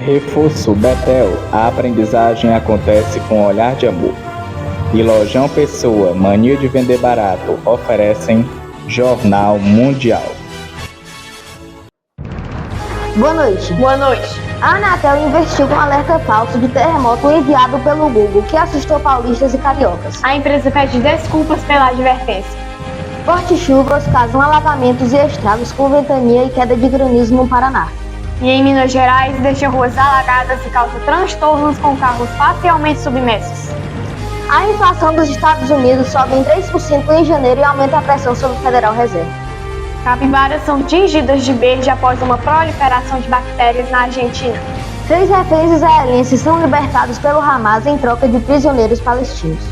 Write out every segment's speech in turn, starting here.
Reforço Betel, a aprendizagem acontece com olhar de amor. E Lojão Pessoa, mania de vender barato, oferecem Jornal Mundial. Boa noite. Boa noite. A Anatel investiu com um alerta falso de terremoto enviado pelo Google, que assustou paulistas e cariocas. A empresa pede desculpas pela advertência. Fortes chuvas causam alagamentos e estragos com ventania e queda de granizo no Paraná. E em Minas Gerais, deixa ruas alagadas e causa transtornos com carros parcialmente submersos. A inflação dos Estados Unidos sobe em 3% em janeiro e aumenta a pressão sobre o Federal Reserve. Capivaras são tingidas de verde após uma proliferação de bactérias na Argentina. 3 reféns israelenses são libertados pelo Hamas em troca de prisioneiros palestinos.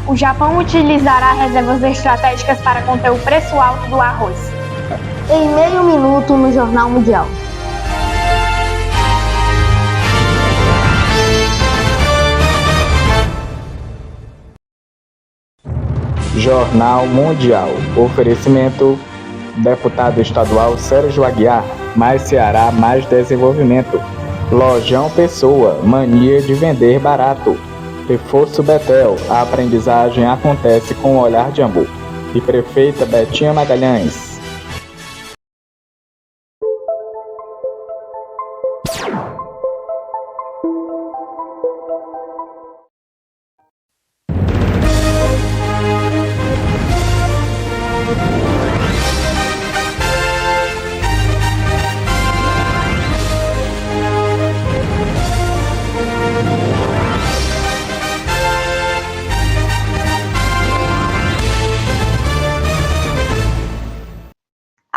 O Japão utilizará reservas estratégicas para conter o preço alto do arroz. Em meio minuto no Jornal Mundial. Jornal Mundial. Oferecimento: deputado estadual Sérgio Aguiar, mais Ceará, mais desenvolvimento. Lojão Pessoa, mania de vender barato. Reforço Betel, a aprendizagem acontece com olhar de amor. E prefeita Betinha Magalhães.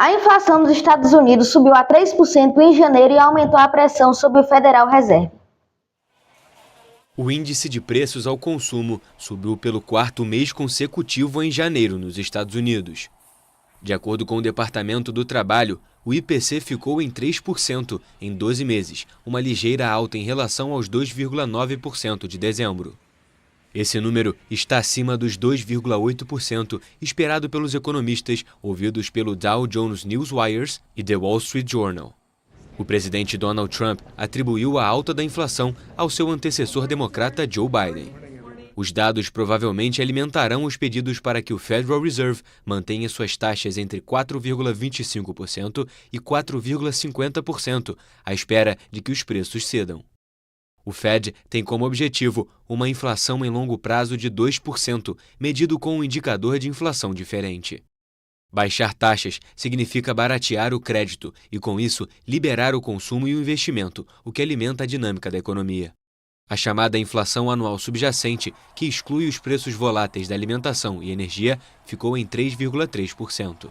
A inflação dos Estados Unidos subiu a 3% em janeiro e aumentou a pressão sobre o Federal Reserve. O índice de preços ao consumo subiu pelo 4º mês consecutivo em janeiro nos Estados Unidos. De acordo com o Departamento do Trabalho, o IPC ficou em 3% em 12 meses, uma ligeira alta em relação aos 2,9% de dezembro. Esse número está acima dos 2,8% esperado pelos economistas ouvidos pelo Dow Jones Newswires e The Wall Street Journal. O presidente Donald Trump atribuiu a alta da inflação ao seu antecessor democrata Joe Biden. Os dados provavelmente alimentarão os pedidos para que o Federal Reserve mantenha suas taxas entre 4,25% e 4,50%, à espera de que os preços cedam. O Fed tem como objetivo uma inflação em longo prazo de 2%, medido com um indicador de inflação diferente. Baixar taxas significa baratear o crédito e, com isso, liberar o consumo e o investimento, o que alimenta a dinâmica da economia. A chamada inflação anual subjacente, que exclui os preços voláteis da alimentação e energia, ficou em 3,3%.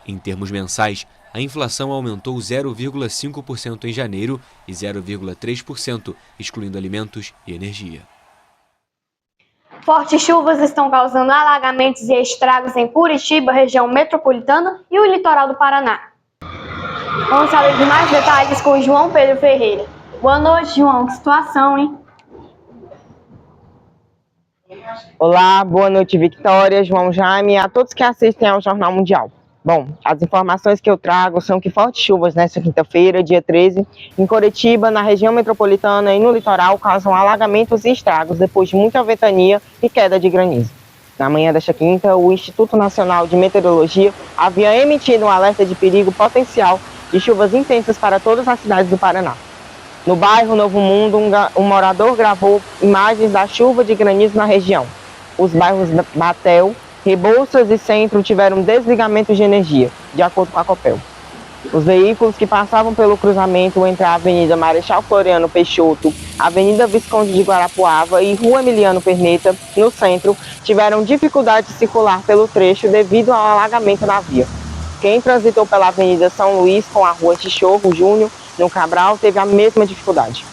Em termos mensais, a inflação aumentou 0,5% em janeiro e 0,3%, excluindo alimentos e energia. Fortes chuvas estão causando alagamentos e estragos em Curitiba, região metropolitana e o litoral do Paraná. Vamos saber de mais detalhes com o João Pedro Ferreira. Boa noite, João. Que situação, hein? Olá, boa noite, Victória, João Jaime e a todos que assistem ao Jornal Mundial. Bom, as informações que eu trago são que fortes chuvas nesta quinta-feira, dia 13, em Curitiba, na região metropolitana e no litoral, causam alagamentos e estragos depois de muita ventania e queda de granizo. Na manhã desta quinta, o Instituto Nacional de Meteorologia havia emitido um alerta de perigo potencial de chuvas intensas para todas as cidades do Paraná. No bairro Novo Mundo, um morador gravou imagens da chuva de granizo na região. Os bairros Batel, Rebouças e Centro tiveram desligamentos de energia, de acordo com a Copel. Os veículos que passavam pelo cruzamento entre a Avenida Marechal Floriano Peixoto, Avenida Visconde de Guarapuava e Rua Emiliano Perneta, no centro, tiveram dificuldade de circular pelo trecho devido ao alagamento na via. Quem transitou pela Avenida São Luís com a Rua Chichorro Júnior, no Cabral, teve a mesma dificuldade.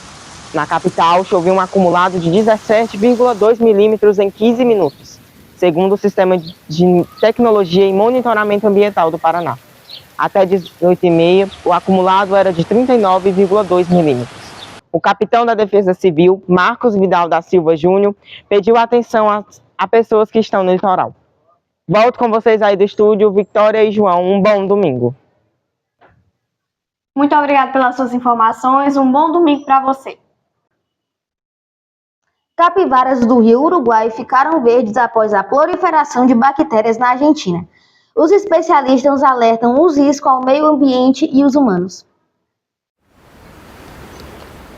Na capital, choveu um acumulado de 17,2 milímetros em 15 minutos, segundo o Sistema de Tecnologia e Monitoramento Ambiental do Paraná. Até 18h30, o acumulado era de 39,2 milímetros. O capitão da Defesa Civil, Marcos Vidal da Silva Júnior, pediu atenção a pessoas que estão no litoral. Volto com vocês aí do estúdio, Victória e João. Um bom domingo. Muito obrigado pelas suas informações. Um bom domingo para você. Capivaras do rio Uruguai ficaram verdes após a proliferação de bactérias na Argentina. Os especialistas alertam os riscos ao meio ambiente e os humanos.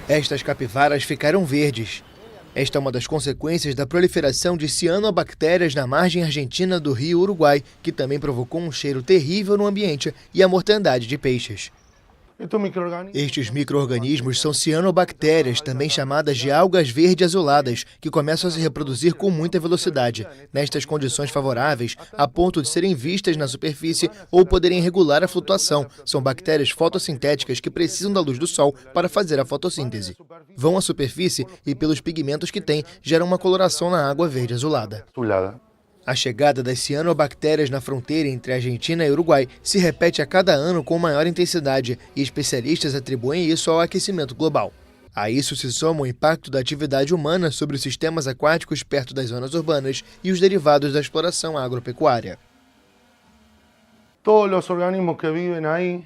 Estas capivaras ficaram verdes. Esta é uma das consequências da proliferação de cianobactérias na margem argentina do rio Uruguai, que também provocou um cheiro terrível no ambiente e a mortandade de peixes. Estes micro-organismos são cianobactérias, também chamadas de algas verdes azuladas, que começam a se reproduzir com muita velocidade, nestas condições favoráveis, a ponto de serem vistas na superfície ou poderem regular a flutuação. São bactérias fotossintéticas que precisam da luz do sol para fazer a fotossíntese. Vão à superfície e, pelos pigmentos que têm, geram uma coloração na água verde azulada. A chegada das cianobactérias na fronteira entre Argentina e Uruguai se repete a cada ano com maior intensidade e especialistas atribuem isso ao aquecimento global. A isso se soma o impacto da atividade humana sobre os sistemas aquáticos perto das zonas urbanas e os derivados da exploração agropecuária. Todos os organismos que vivem aí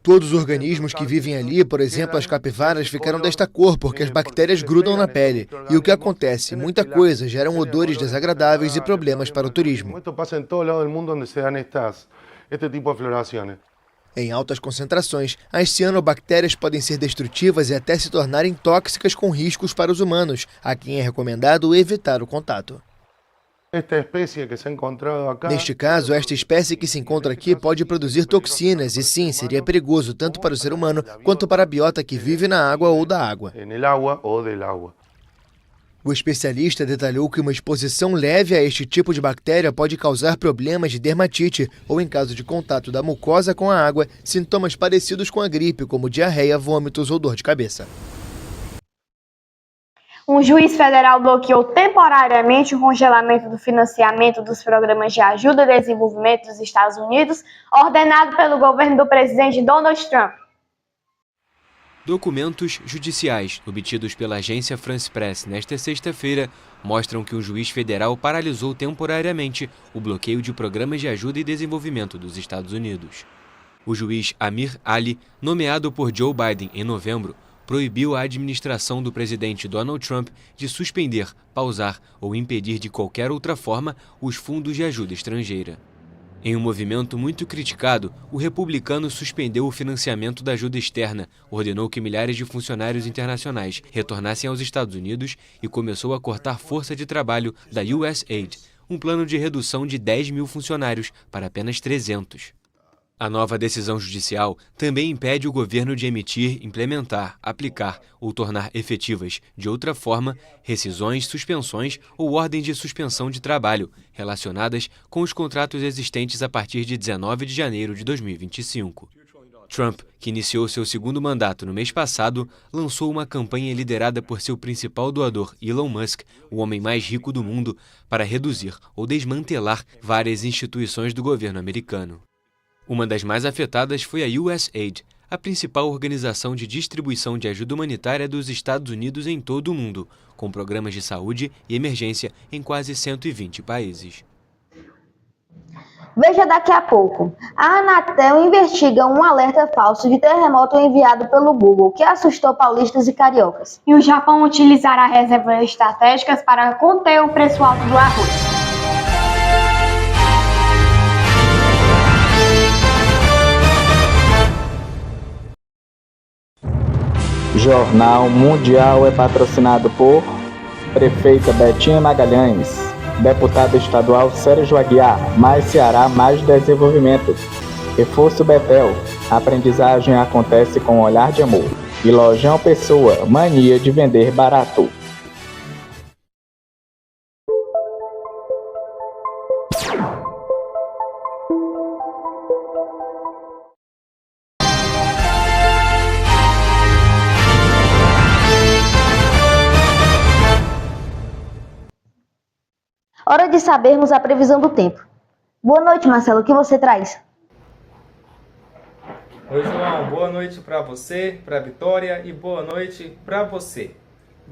Todos os organismos que vivem ali, por exemplo, as capivaras, ficaram desta cor porque as bactérias grudam na pele. E o que acontece? Muita coisa, geram odores desagradáveis e problemas para o turismo. Esto pasa en todo lado del mundo donde se dan este tipo de floraciones. Em altas concentrações, as cianobactérias podem ser destrutivas e até se tornarem tóxicas com riscos para os humanos, a quem é recomendado evitar o contato. Neste caso, esta espécie que se encontra aqui pode produzir toxinas e sim, seria perigoso tanto para o ser humano quanto para a biota que vive na água ou da água. O especialista detalhou que uma exposição leve a este tipo de bactéria pode causar problemas de dermatite ou, em caso de contato da mucosa com a água, sintomas parecidos com a gripe, como diarreia, vômitos ou dor de cabeça. Um juiz federal bloqueou temporariamente o congelamento do financiamento dos programas de ajuda e desenvolvimento dos Estados Unidos, ordenado pelo governo do presidente Donald Trump. Documentos judiciais obtidos pela agência France Press nesta sexta-feira mostram que um juiz federal paralisou temporariamente o bloqueio de programas de ajuda e desenvolvimento dos Estados Unidos. O juiz Amir Ali, nomeado por Joe Biden em novembro, proibiu a administração do presidente Donald Trump de suspender, pausar ou impedir de qualquer outra forma os fundos de ajuda estrangeira. Em um movimento muito criticado, o republicano suspendeu o financiamento da ajuda externa, ordenou que milhares de funcionários internacionais retornassem aos Estados Unidos e começou a cortar força de trabalho da USAID, um plano de redução de 10 mil funcionários para apenas 300. A nova decisão judicial também impede o governo de emitir, implementar, aplicar ou tornar efetivas, de outra forma, rescisões, suspensões ou ordens de suspensão de trabalho relacionadas com os contratos existentes a partir de 19 de janeiro de 2025. Trump, que iniciou seu segundo mandato no mês passado, lançou uma campanha liderada por seu principal doador, Elon Musk, o homem mais rico do mundo, para reduzir ou desmantelar várias instituições do governo americano. Uma das mais afetadas foi a USAID, a principal organização de distribuição de ajuda humanitária dos Estados Unidos em todo o mundo, com programas de saúde e emergência em quase 120 países. Veja daqui a pouco. A Anatel investiga um alerta falso de terremoto enviado pelo Google, que assustou paulistas e cariocas. E o Japão utilizará reservas estratégicas para conter o preço alto do arroz. Jornal Mundial é patrocinado por Prefeita Betinha Magalhães, Deputado Estadual Sérgio Aguiar, Mais Ceará, Mais Desenvolvimento. Reforço Betel, aprendizagem acontece com um olhar de amor. E Lojão Pessoa, mania de vender barato. Hora de sabermos a previsão do tempo. Boa noite, Marcelo. O que você traz? Oi, João. Boa noite para você, para a Vitória e boa noite para você.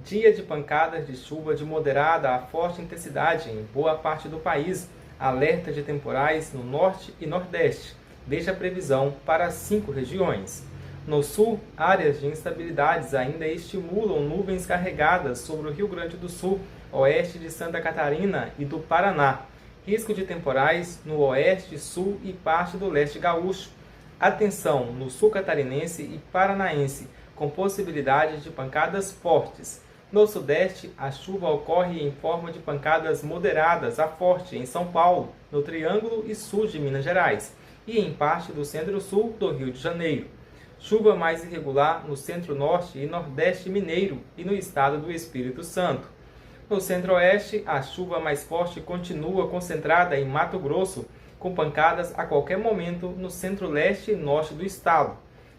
Dia de pancadas de chuva de moderada a forte intensidade em boa parte do país. Alerta de temporais no norte e nordeste. deixa previsão para 5 regiões. No sul, áreas de instabilidades ainda estimulam nuvens carregadas sobre o Rio Grande do Sul, oeste de Santa Catarina e do Paraná. Risco de temporais no oeste, sul e parte do leste gaúcho. Atenção no sul catarinense e paranaense, com possibilidade de pancadas fortes. No sudeste, a chuva ocorre em forma de pancadas moderadas a forte em São Paulo, no Triângulo e sul de Minas Gerais, e em parte do centro-sul do Rio de Janeiro. Chuva mais irregular no centro-norte e nordeste mineiro e no estado do Espírito Santo. No centro-oeste, a chuva mais forte continua concentrada em Mato Grosso, com pancadas a qualquer momento no centro-leste e norte do estado.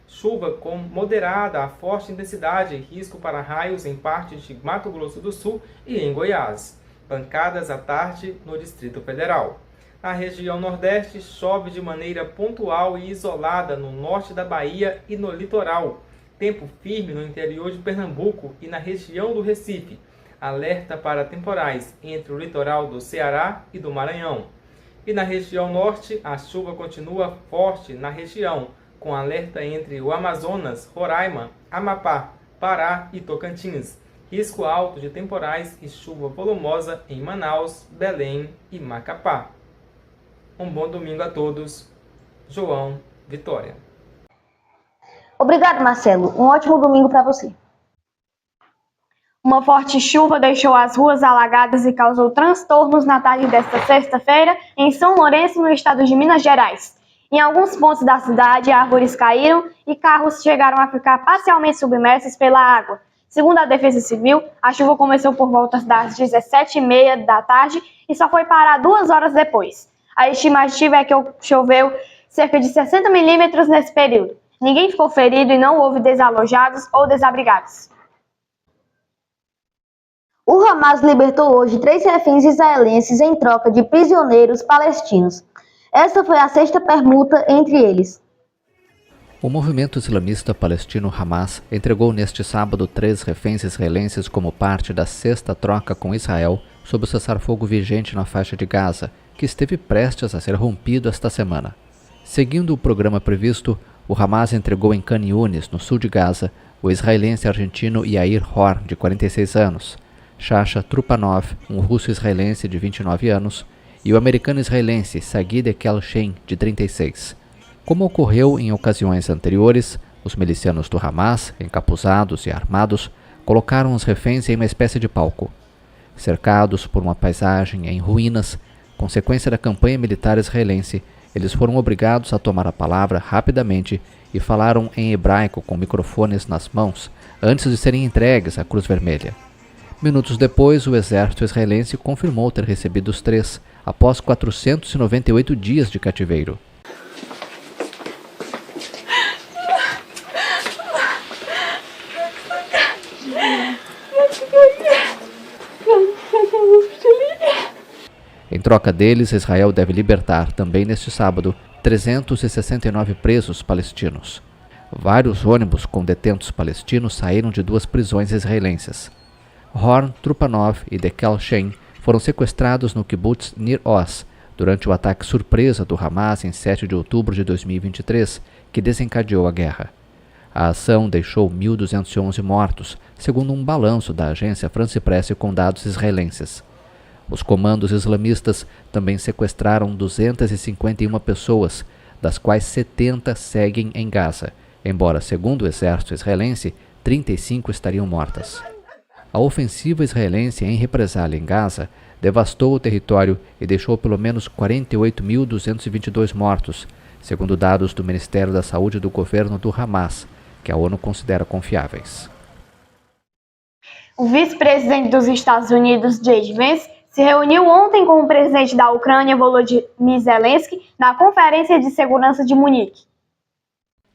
Chuva com moderada a forte intensidade e risco para raios em partes de Mato Grosso do Sul e em Goiás. Pancadas à tarde no Distrito Federal. Na região nordeste, chove de maneira pontual e isolada no norte da Bahia e no litoral. Tempo firme no interior de Pernambuco e na região do Recife. Alerta para temporais entre o litoral do Ceará e do Maranhão. E na região norte, a chuva continua forte na região, com alerta entre o Amazonas, Roraima, Amapá, Pará e Tocantins. Risco alto de temporais e chuva volumosa em Manaus, Belém e Macapá. Um bom domingo a todos. João Vitória. Obrigado, Marcelo. Um ótimo domingo para você. Uma forte chuva deixou as ruas alagadas e causou transtornos na tarde desta sexta-feira em São Lourenço, no estado de Minas Gerais. Em alguns pontos da cidade, árvores caíram e carros chegaram a ficar parcialmente submersos pela água. Segundo a Defesa Civil, a chuva começou por volta das 17h30 da tarde e só foi parar 2 horas depois. A estimativa é que choveu cerca de 60 milímetros nesse período. Ninguém ficou ferido e não houve desalojados ou desabrigados. O Hamas libertou hoje 3 reféns israelenses em troca de prisioneiros palestinos. Essa foi a 6ª permuta entre eles. O movimento islamista palestino Hamas entregou neste sábado 3 reféns israelenses como parte da 6ª troca com Israel sob o cessar-fogo vigente na faixa de Gaza, que esteve prestes a ser rompido esta semana. Seguindo o programa previsto, o Hamas entregou em Khan Yunis, no sul de Gaza, o israelense argentino Yair Hor, de 46 anos, Shasha Trupanov, um russo-israelense de 29 anos, e o americano-israelense Sagi Dekel Shen, de 36. Como ocorreu em ocasiões anteriores, os milicianos do Hamas, encapuzados e armados, colocaram os reféns em uma espécie de palco. Cercados por uma paisagem em ruínas, consequência da campanha militar israelense, eles foram obrigados a tomar a palavra rapidamente e falaram em hebraico com microfones nas mãos, antes de serem entregues à Cruz Vermelha. Minutos depois, o exército israelense confirmou ter recebido os 3, após 498 dias de cativeiro. Em troca deles, Israel deve libertar, também neste sábado, 369 presos palestinos. Vários ônibus com detentos palestinos saíram de 2 prisões israelenses. Hor, Trupanov e Dekel Shen foram sequestrados no kibbutz Nir Oz durante o ataque surpresa do Hamas em 7 de outubro de 2023, que desencadeou a guerra. A ação deixou 1.211 mortos, segundo um balanço da agência France Presse com dados israelenses. Os comandos islamistas também sequestraram 251 pessoas, das quais 70 seguem em Gaza, embora, segundo o exército israelense, 35 estariam mortas. A ofensiva israelense em represália em Gaza devastou o território e deixou pelo menos 48.222 mortos, segundo dados do Ministério da Saúde do governo do Hamas, que a ONU considera confiáveis. O vice-presidente dos Estados Unidos, J.D. Vance, se reuniu ontem com o presidente da Ucrânia, Volodymyr Zelensky, na Conferência de Segurança de Munique.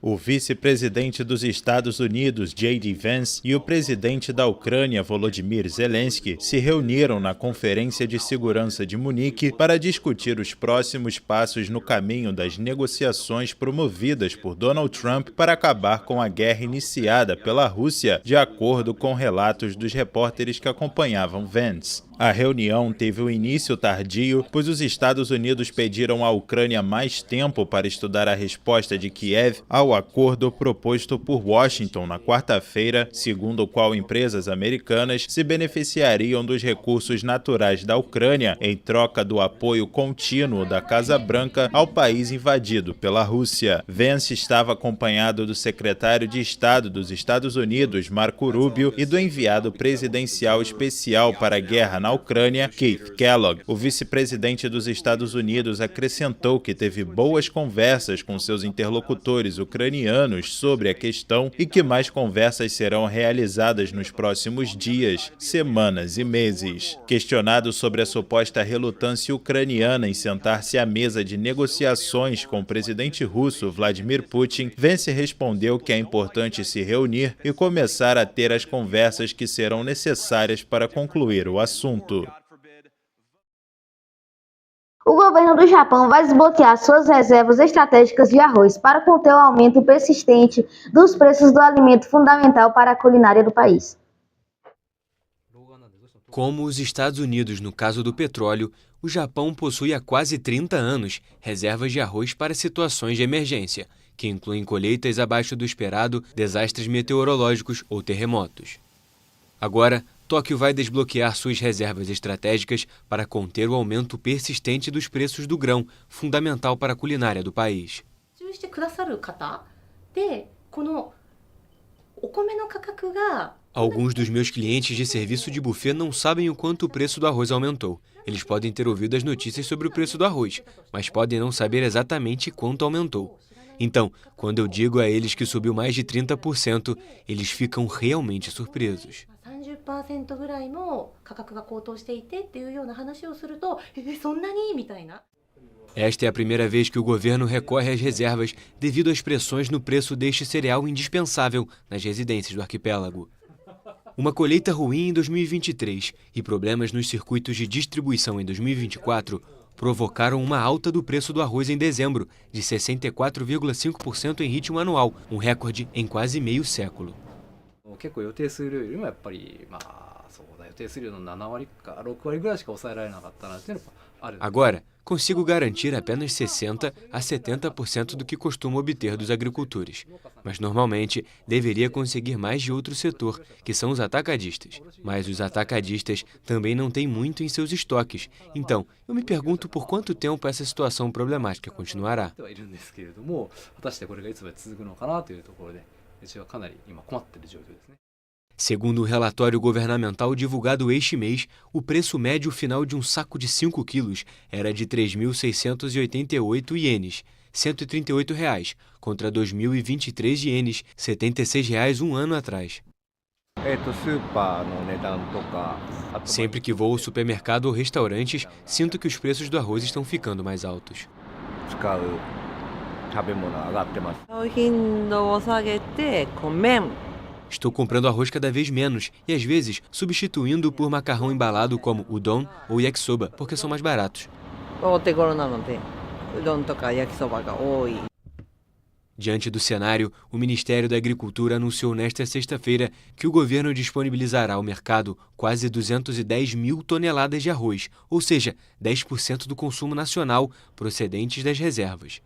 O vice-presidente dos Estados Unidos, J.D. Vance, e o presidente da Ucrânia, Volodymyr Zelensky, se reuniram na Conferência de Segurança de Munique para discutir os próximos passos no caminho das negociações promovidas por Donald Trump para acabar com a guerra iniciada pela Rússia, de acordo com relatos dos repórteres que acompanhavam Vance. A reunião teve um início tardio, pois os Estados Unidos pediram à Ucrânia mais tempo para estudar a resposta de Kiev ao acordo proposto por Washington na quarta-feira, segundo o qual empresas americanas se beneficiariam dos recursos naturais da Ucrânia em troca do apoio contínuo da Casa Branca ao país invadido pela Rússia. Vance estava acompanhado do secretário de Estado dos Estados Unidos, Marco Rubio, e do enviado presidencial especial para a guerra na Ucrânia, Keith Kellogg. O vice-presidente dos Estados Unidos acrescentou que teve boas conversas com seus interlocutores ucranianos sobre a questão e que mais conversas serão realizadas nos próximos dias, semanas e meses. Questionado sobre a suposta relutância ucraniana em sentar-se à mesa de negociações com o presidente russo Vladimir Putin, Vance respondeu que é importante se reunir e começar a ter as conversas que serão necessárias para concluir o assunto. O governo do Japão vai desbloquear suas reservas estratégicas de arroz para conter o aumento persistente dos preços do alimento fundamental para a culinária do país. Como os Estados Unidos no caso do petróleo, o Japão possui há quase 30 anos reservas de arroz para situações de emergência, que incluem colheitas abaixo do esperado, desastres meteorológicos ou terremotos. Agora, Tóquio vai desbloquear suas reservas estratégicas para conter o aumento persistente dos preços do grão, fundamental para a culinária do país. Alguns dos meus clientes de serviço de buffet não sabem o quanto o preço do arroz aumentou. Eles podem ter ouvido as notícias sobre o preço do arroz, mas podem não saber exatamente quanto aumentou. Então, quando eu digo a eles que subiu mais de 30%, eles ficam realmente surpresos. Esta é a primeira vez que o governo recorre às reservas devido às pressões no preço deste cereal indispensável nas residências do arquipélago. Uma colheita ruim em 2023 e problemas nos circuitos de distribuição em 2024 provocaram uma alta do preço do arroz em dezembro, de 64,5% em ritmo anual, um recorde em quase meio século. Agora, consigo garantir apenas 60% a 70% do que costumo obter dos agricultores. Mas normalmente deveria conseguir mais de outro setor, que são os atacadistas. Mas os atacadistas também não têm muito em seus estoques. Então, eu me pergunto por quanto tempo essa situação problemática continuará. Segundo o relatório governamental divulgado este mês, o preço médio final de um saco de 5 quilos era de 3.688 ienes, R$ 138, contra 2.023 ienes, R$ 76 um ano atrás. Sempre que vou ao supermercado ou restaurantes, sinto que os preços do arroz estão ficando mais altos. Estou comprando arroz cada vez menos e, às vezes, substituindo-o por macarrão embalado como udon ou yakisoba, porque são mais baratos. Diante do cenário, o Ministério da Agricultura anunciou nesta sexta-feira que o governo disponibilizará ao mercado quase 210 mil toneladas de arroz, ou seja, 10% do consumo nacional procedentes das reservas.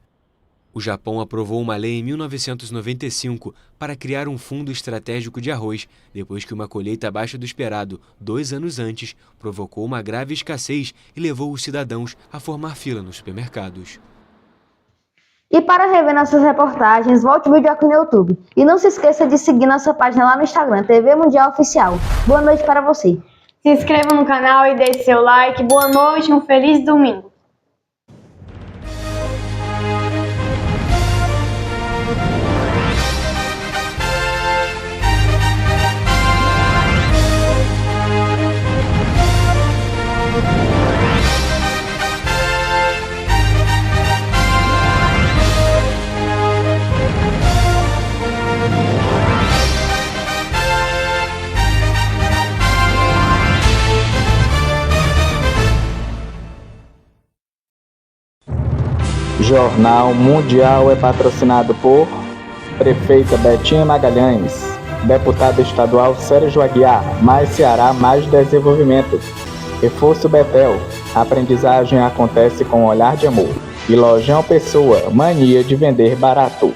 O Japão aprovou uma lei em 1995 para criar um fundo estratégico de arroz, depois que uma colheita abaixo do esperado, 2 anos antes, provocou uma grave escassez e levou os cidadãos a formar fila nos supermercados. E para rever nossas reportagens, volte o vídeo aqui no YouTube. E não se esqueça de seguir nossa página lá no Instagram, TV Mundial Oficial. Boa noite para você. Se inscreva no canal e deixe seu like. Boa noite e um feliz domingo. Jornal Mundial é patrocinado por Prefeita Betinha Magalhães, Deputado Estadual Sérgio Aguiar, Mais Ceará, Mais Desenvolvimento. Reforço Betel, aprendizagem acontece com um olhar de amor. E Lojão Pessoa, mania de vender barato.